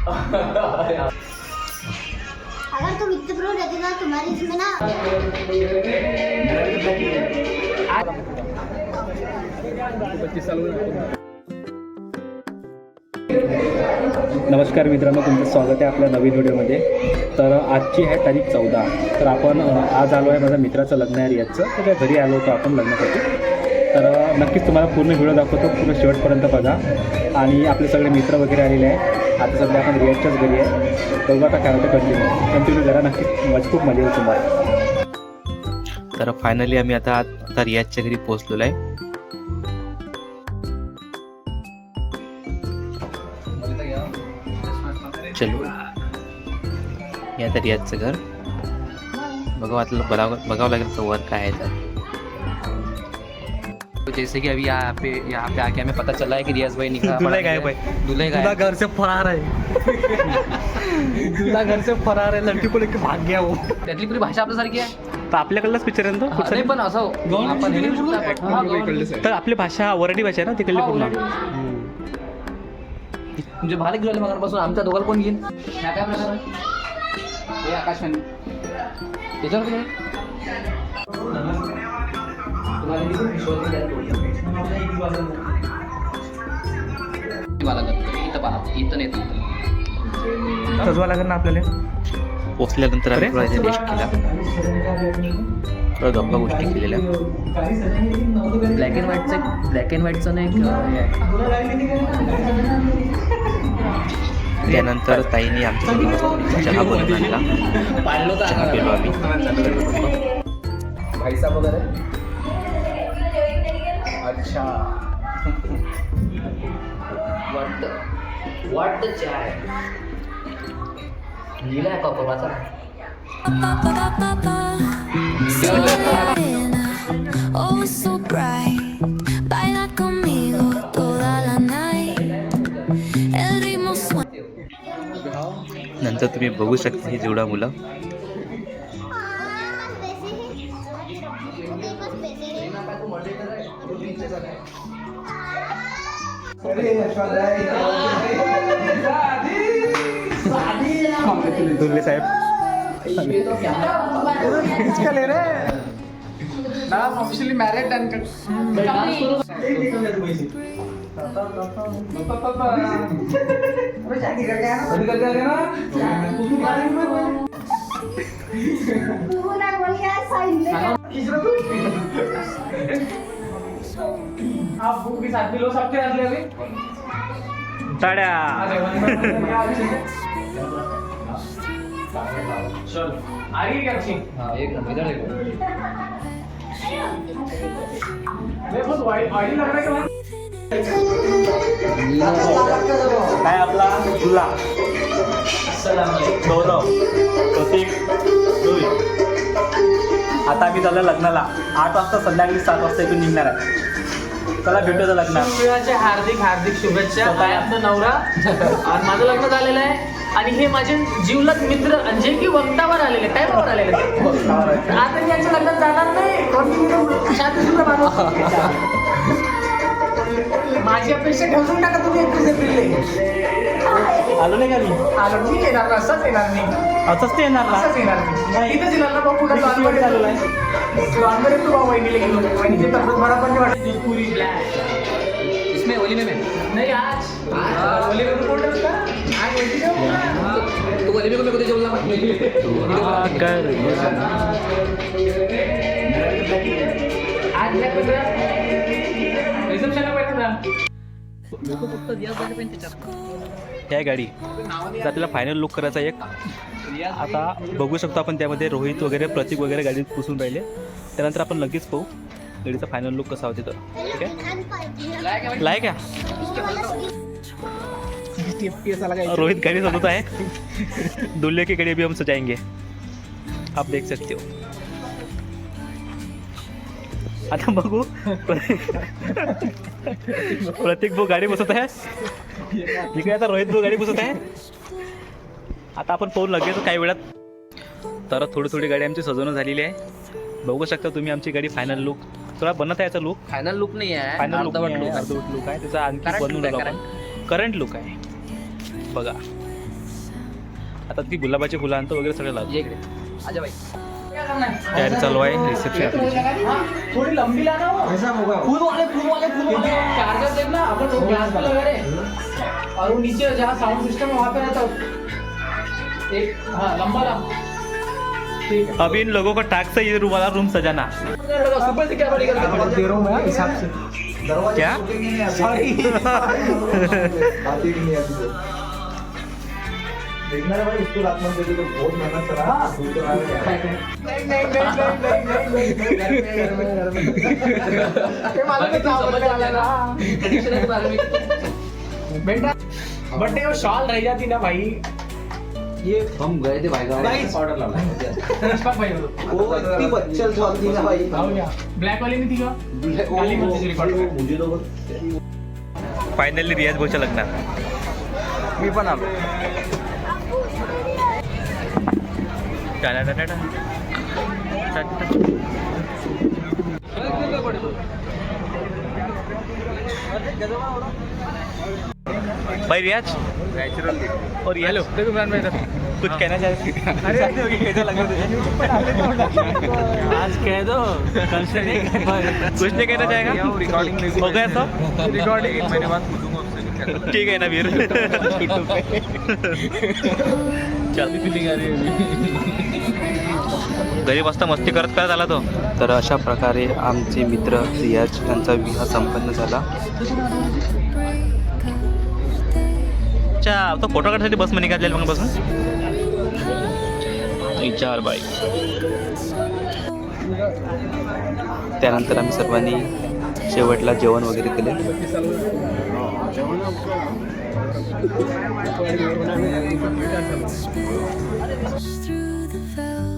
अगर तुम इतने प्रो रहते ना तुम्हारी इसमें ना नमस्कार मित्रांनो, तुमचं स्वागत आहे आपल्या नवीन व्हिडिओमध्ये. तर आजची आहे तारीख 14. तर आपण आज आलो आहे, माझ्या मित्राचं लग्न आहे रियाजचं. तर त्या घरी आलो होतो आपण लग्नासाठी. तर नक्कीच तुम्हाला पूर्ण व्हिडिओ दाखवतो, पूर्ण शेवटपर्यंत बघा. आणि आपले सगळे मित्र वगैरे आलेले आहे. आता सध्या आपण रियाजच्याच घरी आहे. बघू आता काय होतं, कंटिन्यू करा. नक्कीच खूप मजा येईल तुम्हाला. तर फायनली आम्ही आता रियाजच्या घरी पोहोचलेलो आहे. चलो हे आता रियाजचं घर बघावं लागेल तो वर काय आहे. तो जैसे कि अभी यहाँ पे आके हमें पता चला है कि रियाज भाई निकला दूल्हा घर से फरार है. दूल्हा घर से फरार है. लड़की को लेके भाग गया वो. त्यातली पुरी भाषा आपल्यासारखी आहे. तर आपल्याकडलाच पिक्चर आहे ना तो. नाही पण असं आपण हे नाही बोलू शकतो. तर आपली भाषा वराडी भाषा आहे ना तिकडली पूर्ण. म्हणजे भाडे घेऊन मगापासून आमच्या दोघांना कोण घेईन. काय प्रकार हे आकाशवाणी त्याच्यावर काय सजवा लागेल ना आपल्याला. पोचल्यानंतर आम्ही थोडा रेस्ट केला, थोडा गप्पा गोष्टी केलेल्या. ब्लॅक अँड व्हाईटचं नाही. त्यानंतर ताईने आमच्या चहा बनवून आणला. चहा पिलो आम्ही. भाईसा वगैरे. अच्छा वाट चाय लिहिलाय कपाचा. Oh, so bright, baila conmigo toda la night. El ritmo suena. नंतर तुम्ही बघू शकता ही जेवढा मुलं. दुर्ले साहेब ऑफिशियली मॅरिड अँड आप बुक के साथ भी लो सबके साथ ले अभी टाळ्या. चल आगे क्या अच्छी. हाँ एक नंबर इधर देखो. मैं बहुत ऑयली लग रहा है. काय आपला दुल्हा गौरव, प्रतीक, रोहित. आता आम्ही चाललो लग्नाला. 8 वाजता, संध्याकाळी 7 वाजता इथून निघणार आहे. चला भेटूया लग्नात. शुभेच्छा, हार्दिक हार्दिक शुभेच्छा. काय आपला नवरा आणि माझं लग्न झालेलं आहे. आणि हे माझे जीवलग मित्र जे की वक्तावर आलेले, टाईमवर आलेले. आता मी यांच्या लग्नात जाणार नाही. शांतसुद्धा माणूस. माझी अपेक्षा ठेवून टाका तुम्ही 21 एप्रिलला. आलो नाही का मी. आलो मी येणार ना, असंच येणार नाही. असंच ते येणार असंच येणार नाही. इथंच येणार ना भाऊ. कुठं लॉनमध्ये चालू आहे. लॉनमध्ये तू भाऊ वहिनीला घेऊन. वहिनीचे तब्येत मला पण वाटते पुरी ब्लॅक. इसमें ओली में नाही आज ओली में कोण का आज वहिनी जाऊ. तू ओली में को जेवला आज ब्लॅक बघा रिसेप्शनला पाहिजे ना. ह्या गाडी तर आपल्याला फायनल लुक करायचा एक. आता बघू शकतो आपण त्यामध्ये रोहित वगैरे, प्रतीक वगैरे गाडीत पुसून राहिले. त्यानंतर आपण लगेच पाहू गाडीचा फायनल लुक कसा होते. तर ठीक आहे, लायक आहे. रोहित गाड़ी सजाता है. दूल्हे की गाड़ी भी हम सजाएंगे, आप देख सकते हो. आता बघू प्रतीक भाऊ गाडी बसत आहे. इकडे आता रोहित भाऊ गाडी बसत आहे. आता आपण पाहू लगेच काही वेळात. तर थोडी गाडी आमची सजवणं झालेली आहे. बघू शकता तुम्ही आमची गाडी फायनल लुक. थोडा बनत आहे याचा लुक. फायनल लुक नाही आहे, फायनल अर्धवट लुक आहे. अर्धवट लुक आहे त्याचा. आणखी बनवून करंट लुक आहे बघा. आता ती गुलाबाची फुलं आणतो वगैरे सगळं लावतो. ये इकडे आजा बाई. क्या करना है? तयारी चालू आहे रिसेप्शन आपली. हाँ, थोड़ी लंबी लाना हो फूल वाले चार्जर देखना अपन वो ग्लास पे लगा रहे और वो नीचे जहाँ साउंड सिस्टम है वहाँ पे रहता है एक हाँ लंबा ला ठीक है अभी इन लोगों का टास्क है ये वाला रूम सजाना. सुबह से क्या बड़ी करते दे रहा हूँ मैं हिसाब से क्या देखना है भाई उसको रात में देखे तो बहुत मेहनत करा दूर तो आ गया ये मालूम है क्या बोलने वाला है ना ट्रेडिशनल के बारे में बेटा बट वो शॉल रह जाती ना भाई ये हम गए थे भाई गाँव ऑर्डर लाना पुष्पक भाई वो इतनी बच्चल चलती ना भाई हो गया ब्लॅक वाली नहीं थी क्या काली कौन सी रिकॉर्ड में मुझे तो फायनली रियाज भाऊच्या लग्नात मी पण आलो. भाई रियाज और रियाज देखो इमरान भाई इधर. कुछ कहना चाहते कैसा लग रहा आज कह दो कल से नहीं कुछ नहीं कहना चाहेगा रिकॉर्डिंग हो गया सब रिकॉर्डिंग एक महीने बाद ठीक आहे ना वीर चल घरी मस्त मस्ती करत करत आला तो. तर अशा प्रकारे आमचे मित्र रियाज यांचा विवाह संपन्न झाला. अच्छा तो फोटो काढण्यासाठी बस मध्ये निघालेला मग बसून विचार बाई. त्यानंतर आम्ही सर्वांनी शेवटला जेवण वगैरे केले. through the velvet.